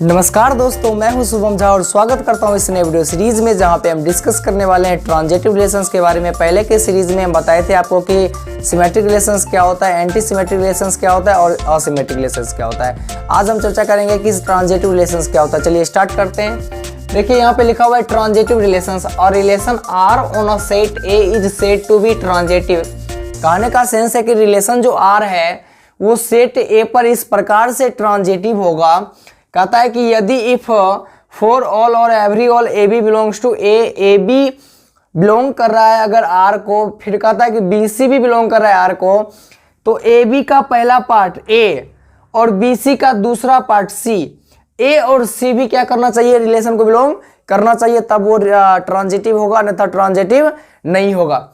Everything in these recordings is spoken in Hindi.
नमस्कार दोस्तों, मैं हूं शुभम झा और स्वागत करता हूं इस नए वीडियो सीरीज में जहां पे हम डिस्कस करने वाले हैं ट्रांजिटिव रिलेशंस के बारे में। पहले के सीरीज में हम बताए थे आपको कि सिमेट्रिक रिलेशंस क्या होता है, एंटी सिमेट्रिक रिलेशंस क्या होता है और असिमेट्रिक रिलेशंस क्या होता है। आज हम चर्चा करेंगे कि ट्रांजिटिव रिलेशंस क्या होता है। चलिए स्टार्ट करते हैं। देखिए यहाँ पे लिखा हुआ है ट्रांजिटिव रिलेशंस और relation R on a set A is said to be transitive. कहने का सेंस है कि रिलेशन जो आर है वो सेट ए पर इस प्रकार से ट्रांजिटिव होगा। कहता है कि यदि इफ फॉर ऑल और every all A B belongs to A B belong कर रहा है अगर आर को, फिर कहता है कि बी सी भी बिलोंग कर रहा है आर को, तो ए बी का पहला पार्ट ए और बी सी का दूसरा पार्ट सी, ए और सी भी क्या करना चाहिए, रिलेशन को बिलोंग करना चाहिए, तब वो ट्रांजिटिव होगा, अन्यथा ट्रांजिटिव नहीं होगा।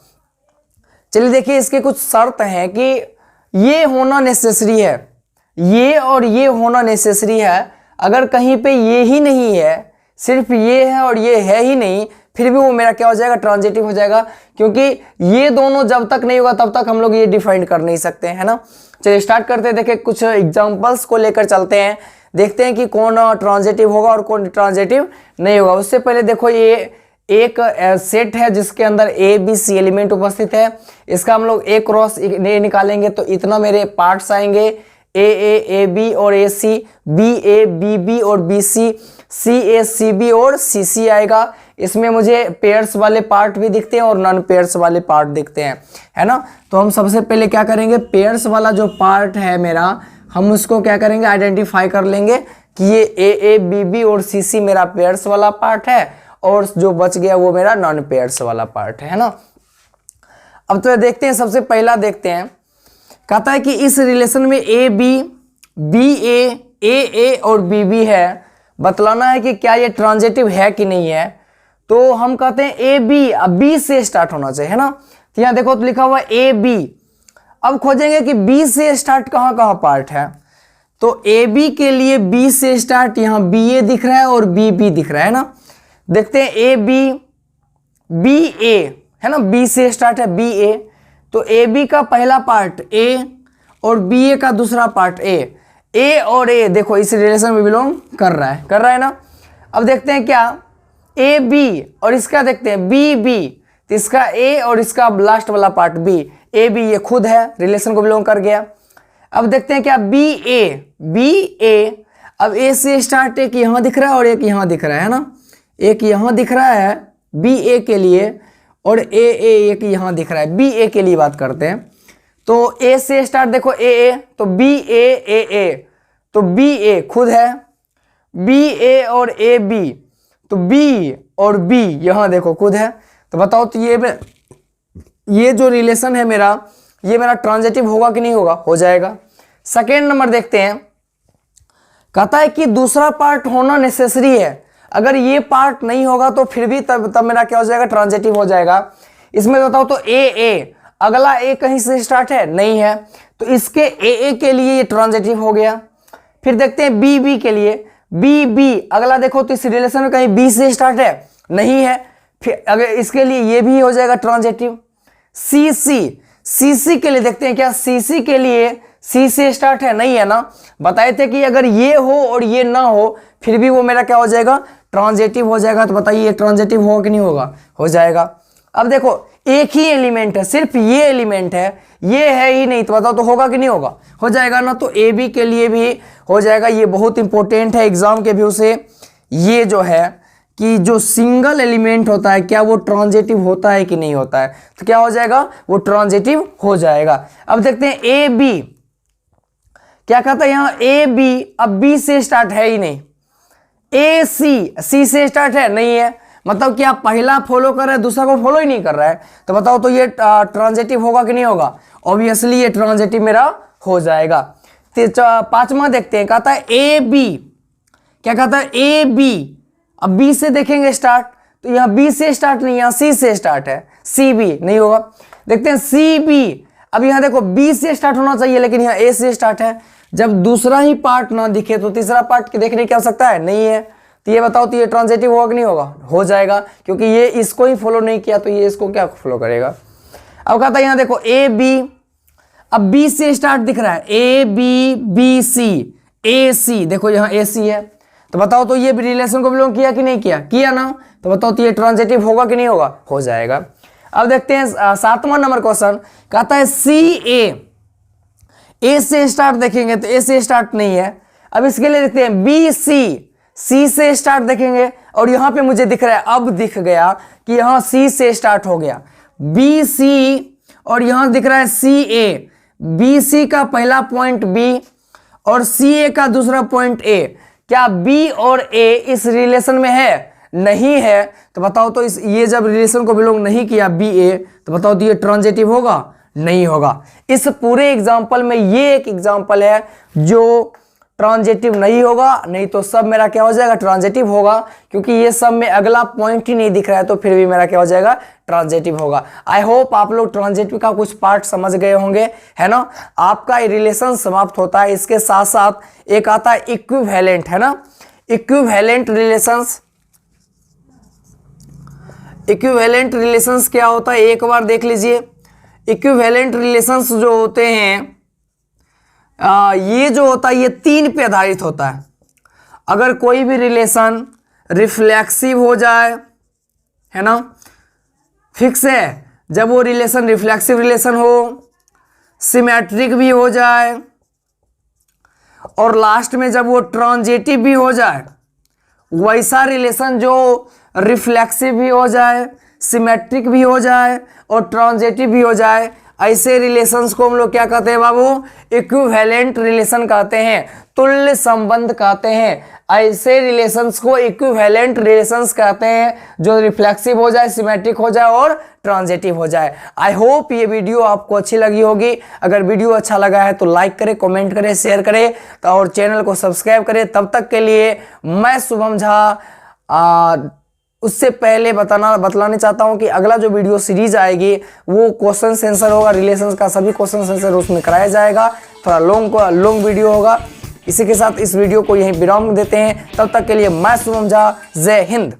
चलिए देखिए इसके कुछ शर्त हैं कि ये होना नेसेसरी है, ये और ये होना नेसेसरी है। अगर कहीं पे ये ही नहीं है, सिर्फ ये है और ये है ही नहीं, फिर भी वो मेरा क्या हो जाएगा, ट्रांजिटिव हो जाएगा, क्योंकि ये दोनों जब तक नहीं होगा तब तक हम लोग ये डिफाइन कर नहीं सकते हैं ना। चलिए स्टार्ट करते हैं। देखिए कुछ एग्जांपल्स को लेकर चलते हैं, देखते हैं कि कौन ट्रांजिटिव होगा और कौन ट्रांजिटिव नहीं होगा। उससे पहले देखो ये एक सेट है जिसके अंदर ए बी सी एलिमेंट उपस्थित है। इसका हम लोग ए क्रॉस ए निकालेंगे तो इतना मेरे पार्ट्स आएंगे, ए बी और ए सी, बी ए बी बी और बी सी, सी ए सी बी और सी सी आएगा। इसमें मुझे पेयर्स वाले पार्ट भी दिखते हैं और नॉन पेयर्स वाले पार्ट दिखते हैं, है ना। तो हम सबसे पहले क्या करेंगे, पेयर्स वाला जो पार्ट है मेरा, हम उसको क्या करेंगे, आइडेंटिफाई कर लेंगे कि ये ए बी बी और सी सी मेरा पेयर्स वाला पार्ट है और जो बच गया वो मेरा नॉन पेयर्स वाला पार्ट है ना। अब तो देखते हैं, सबसे पहला देखते हैं। कहता है कि इस रिलेशन में ए बी, बी ए और बी बी है, बतलाना है कि क्या ये ट्रांजिटिव है कि नहीं है। तो हम कहते हैं ए बी, अब बी से स्टार्ट होना चाहिए, है ना। तो यहाँ देखो तो लिखा हुआ ए बी। अब खोजेंगे कि बी से स्टार्ट कहाँ कहाँ पार्ट है। तो ए बी के लिए बी से स्टार्ट यहाँ बी ए दिख रहा है और बी बी दिख रहा है ना। देखते हैं ए बी, बी ए है ना, बी से स्टार्ट है बी ए, तो ए बी का पहला पार्ट ए और बी ए का दूसरा पार्ट ए और ए देखो इस रिलेशन में बिलोंग कर रहा है ना। अब देखते हैं क्या, ए बी और इसका देखते हैं बी बी, तो इसका ए और इसका लास्ट वाला पार्ट बी, ए बी ये खुद है, रिलेशन को बिलोंग कर गया। अब देखते हैं क्या, बी ए, अब ए से स्टार्ट एक यहाँ दिख रहा है और एक यहाँ दिख रहा है ना, एक यहाँ दिख रहा है बी ए के लिए और एक यहाँ दिख रहा है, बी ए के लिए बात करते हैं। तो ए से स्टार्ट देखो ए, तो बी ए, तो बी ए खुद है, बी ए और ए बी, तो बी और बी यहाँ देखो खुद है। तो बताओ तो ये जो रिलेशन है मेरा, ये मेरा ट्रांजिटिव होगा कि नहीं होगा, हो जाएगा। सेकेंड नंबर देखते हैं। कहता है कि दूसरा पार्ट होना नेसेसरी है, अगर ये पार्ट नहीं होगा तो फिर भी तब मेरा क्या हो जाएगा, ट्रांजिटिव हो जाएगा। इसमें बताओ तो ए अगला ए कहीं से स्टार्ट है, नहीं है, तो इसके ए के लिए ये ट्रांजिटिव हो गया। फिर देखते हैं बी बी के लिए, बी बी अगला देखो तो इस रिलेशन में कहीं बी से स्टार्ट है, नहीं है, फिर अगर इसके लिए ये भी हो जाएगा ट्रांजिटिव। सी सी के लिए देखते हैं क्या, सी सी के लिए सी से स्टार्ट है, नहीं है ना। बताए थे कि अगर ये हो और ये ना हो फिर भी वो मेरा क्या हो जाएगा, ट्रांजिटिव हो जाएगा। तो बताइए ये ट्रांजिटिव होगा कि नहीं होगा, हो जाएगा। अब देखो एक ही एलिमेंट है, सिर्फ ये एलिमेंट है, ये है ही नहीं, तो बताओ तो होगा कि नहीं होगा, हो जाएगा ना। तो ए बी के लिए भी हो जाएगा। ये बहुत इंपॉर्टेंट है एग्जाम के व्यू से, ये जो है कि जो सिंगल एलिमेंट होता है क्या वो ट्रांजिटिव होता है कि नहीं होता है, तो क्या हो जाएगा, वो ट्रांजिटिव हो जाएगा। अब देखते हैं ए बी, क्या कहता है यहाँ ए बी, अब बी से स्टार्ट है ही नहीं, ए सी से स्टार्ट है, नहीं है, मतलब कि आप पहला फॉलो कर रहे हैं दूसरा को फॉलो ही नहीं कर रहा है, तो बताओ तो ये ट्रांजिटिव होगा कि नहीं होगा, ऑब्वियसली ये ट्रांजिटिव मेरा हो जाएगा। पांचवा देखते हैं। कहता है ए बी, क्या कहता है ए बी, अब बी से देखेंगे स्टार्ट, तो यहाँ बी से स्टार्ट नहीं, यहाँ सी से स्टार्ट है, सी बी नहीं होगा। देखते हैं सी बी, अब यहाँ देखो बी से स्टार्ट होना चाहिए लेकिन यहाँ ए से स्टार्ट है। जब दूसरा ही पार्ट ना दिखे तो तीसरा पार्ट देखने की आवश्यकता है, नहीं है, तो ये बताओ तो ये ट्रांजिटिव होगा कि नहीं होगा, हो जाएगा, क्योंकि ये इसको ही फॉलो नहीं किया तो ये इसको क्या फॉलो करेगा। अब कहता है यहाँ देखो ए बी, अब बी से स्टार्ट दिख रहा है, ए बी बी सी, ए सी, देखो यहाँ ए सी है, तो बताओ तो ये रिलेशन को बिलोंग किया कि नहीं किया, किया ना, तो बताओ तो ये ट्रांजिटिव होगा कि नहीं होगा, हो जाएगा। अब देखते हैं 7वां नंबर क्वेश्चन, कहता है सी ए से स्टार्ट देखेंगे तो ए से स्टार्ट नहीं है। अब इसके लिए देखते हैं बी सी से स्टार्ट देखेंगे और यहां पे मुझे दिख रहा है, अब दिख गया कि यहां सी से स्टार्ट हो गया, बी सी, और यहां दिख रहा है सी ए, बी सी का पहला पॉइंट बी और सी ए का दूसरा पॉइंट ए। क्या बी और ए इस रिलेशन में है, नहीं है, तो बताओ तो इस ये जब रिलेशन को बिलोंग नहीं किया बी ए, तो बताओ तो ये ट्रांजिटिव होगा, नहीं होगा। इस पूरे एग्जाम्पल में ये एक एग्जाम्पल है जो ट्रांजिटिव नहीं होगा, नहीं तो सब मेरा क्या हो जाएगा, ट्रांजिटिव होगा, क्योंकि ये सब में अगला पॉइंट ही नहीं दिख रहा है, तो फिर भी मेरा क्या हो जाएगा, ट्रांजिटिव होगा। आई होप आप लोग ट्रांजिटिव का कुछ पार्ट समझ गए होंगे, है ना। आपका रिलेशन समाप्त होता है, इसके साथ साथ एक आता है इक्विवेलेंट, है ना। इक्विवेलेंट रिलेशंस, इक्विवेलेंट रिलेशंस क्या होता है एक बार देख लीजिए। इक्विवेलेंट रिलेशंस जो होते हैं ये जो होता है ये 3 पे आधारित होता है। अगर कोई भी रिलेशन रिफ्लेक्सिव हो जाए, है ना, फिक्स है, जब वो रिलेशन रिफ्लेक्सिव रिलेशन हो, सिमेट्रिक भी हो जाए, और लास्ट में जब वो ट्रांजिटिव भी हो जाए, वैसा रिलेशन जो रिफ्लेक्सिव भी हो जाए, सिमेट्रिक भी हो जाए और ट्रांजिटिव भी हो जाए, ऐसे रिलेशंस को हम लोग क्या कहते हैं बाबू, इक्विवेलेंट रिलेशन कहते हैं, तुल्य संबंध कहते हैं। ऐसे रिलेशंस को इक्विवेलेंट रिलेशंस कहते हैं जो रिफ्लेक्सिव हो जाए, सिमेट्रिक हो जाए और ट्रांजिटिव हो जाए। आई होप ये वीडियो आपको अच्छी लगी होगी। अगर वीडियो अच्छा लगा है तो लाइक करें, कमेंट करें, शेयर करें और चैनल को सब्सक्राइब करें। तब तक के लिए मैं शुभम झा उससे पहले बतलाने चाहता हूं कि अगला जो वीडियो सीरीज आएगी वो क्वेश्चन आंसर होगा, रिलेशंस का सभी क्वेश्चन आंसर उसमें कराया जाएगा, थोड़ा लॉन्ग वीडियो होगा। इसी के साथ इस वीडियो को यहीं विराम देते हैं। तब तक के लिए मैं शुभम झा, जय हिंद।